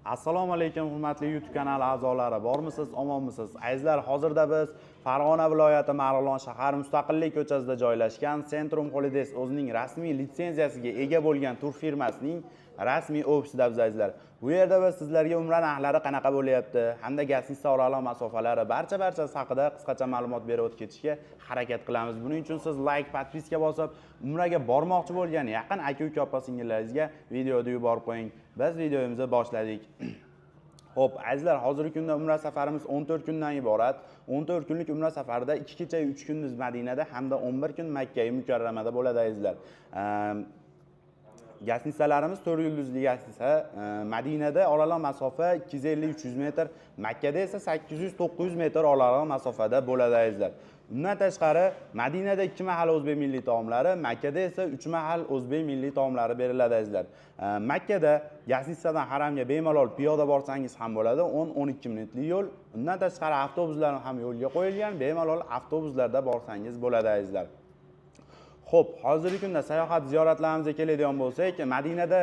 Assalomu alaykum hurmatli YouTube kanali a'zolari, bormisiz, omonmisiz? Azizlar, hozirda biz Farg'ona viloyati Marg'ilon shahar Mustaqillik ko'chasida joylashgan Centrum Holidays o'zining rasmiy litsenziyasiga ega bo'lgan tur firmasining rasmiy ofisida azizlar. Bu yerda biz sizlarga umra narxlari qanaqa bo'lyapti, hamda gastnitsa oraliq masofalari barchasi haqida qisqacha ma'lumot berib o'tib ketishga harakat qilamiz. Buning uchun siz like, podpiska bosib, umraga bormoqchi bo'lgan yaqin aka-uka opa-singillaringizga videoni yuborib qo'ying. Biz videomizni boshladik. Xo'p, azizlar, hozirgi kunda umra safarimiz 14 kundan iborat. 14 kunlik umra safarida 2 kecha 3 kunduz Madinada hamda 11 kun Makka mukarramada bo'ladi azizlar. Gastnitsalarimiz 4 yulduzli gastnitsa. Madinada oraliq masofa 250-300 metr, Makkada esa 800-900 metr oraliq masofada bo'ladi azizlar. Bundan tashqari Madinada 2 mahal o'zbek milliy taomlari, Makkada esa 3 mahal o'zbek milliy taomlari beriladi azizlar. Makkada gastnitsadan haramga bemalol piyoda borsangiz ham bo'ladi, 10-12 minutlik yo'l. Undan tashqari avtobuslar ham yo'lga qo'yilgan, bemalol avtobuslarda borsangiz bo'ladi azizlar. Xo'p, hozirgi kunda sayohat ziyoratlarimizga keladigan bo'lsak, Madinada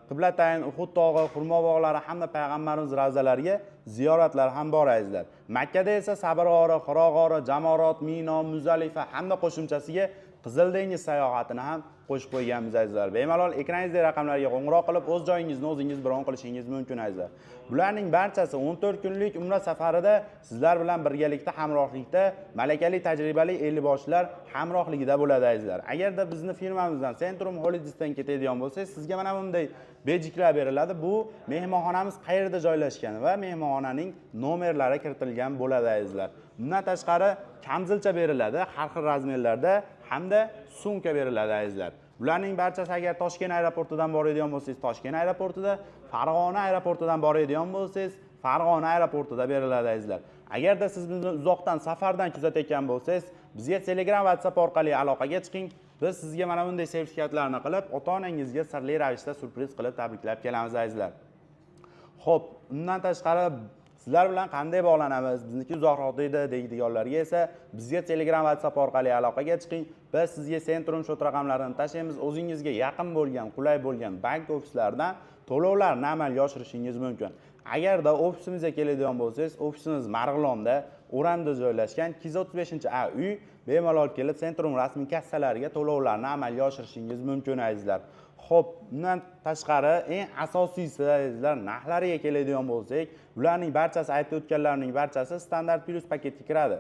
Qiblatayn, Uhud tog'i, Xurmo bog'lari hamda payg'ambarimiz ravzalariga ziyoratlar ham bor azizlar. Makkada esa Sabr g'ori, Hiro g'ori, Jamorot, Mino, Muzdalifa hamda qo'shimchasiga Qizil dengiz sayohatini ham qo'shib qo'yganmiz azizlar. Bemalol ekraningizda raqamlarga qo'ng'iroq qilib o'z joyingizni o'zingiz bron qilishingiz mumkin azizlar. Bularning barchasi 14 kunlik umra safarida sizlar bilan birgalikda hamrohlikda malakali tajribali 50 boshlar hamrohligida bo'ladi azizlar. Agarda bizni firmamizdan Centrum Holidays'dan ketadigan bo'lsangiz, sizga mana bunday bejiklar beriladi. Bu mehmonxonamiz qayerda joylashgani va mehmonxonaning nomerlari kiritilgan bo'ladi azizlar. Bundan tashqari kamzilcha beriladi har xil razmerlarda hamda sumka beriladi azizlar. Bularning barchasi agar Toshkent aeroportidan boradigan bo'lsangiz, Toshkent aeroportida, Farg'ona aeroportidan boradigan bo'lsangiz, Farg'ona aeroportida beriladi azizlar. Agarda siz bizni uzoqdan safardan kuzatayotgan bo'lsangiz, bizga Telegram, WhatsApp orqali aloqaga chiqing. Biz sizga mana bunday sertifikatlarni qilib, ota-onangizga sirli ravishda surpriz qilib tabriklab kelamiz azizlar. Xo'p, undan tashqari sizlar bilan qanday bog'lanamiz? Bizniki uzoqroq deydiganlarga esa bizga Telegram, WhatsApp orqali aloqaga chiqing. Biz sizga Centrum shot raqamlarini tashlaymiz. O'zingizga yaqin bo'lgan, qulay bo'lgan bank ofislaridan to'lovlarni amalga oshirishingiz mumkin. Agarda ofisimizga keladigan bo'lsangiz, ofisimiz Marg'ilonda, O'ramda joylashgan 235-A uy, bemalol kelib Centrum rasmiy kassalariga to'lovlarni amalga oshirishingiz mumkin azizlar. Xo'p, bundan tashqari eng asosiysi azizlar, narxlariga keladigan bo'lsak, bularning barchasi aytib o'tganlarning barchasi standart plus paketga kiradi.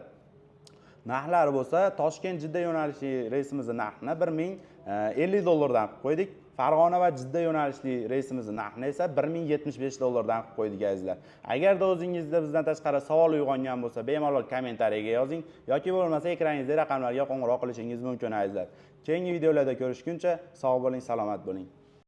Narxlari bo'lsa, Toshkent-Jidda yo'nalishli reysimizning narxini 1050 dollardan qilib qo'ydik. Farg'ona va Jidda yo'nalishli reysimizning narxini esa 1075 dollardan qilib qo'ydik azizlar. Agarda o'zingizda bizdan tashqari savol uyg'ongan bo'lsa, bemalol kommentariyaga yozing yoki bo'lmasa ekraningizda raqamlarga qo'ng'iroq qilishingiz mumkin azizlar. Keyingi videolarda ko'rishguncha sog' bo'ling, salomat bo'ling.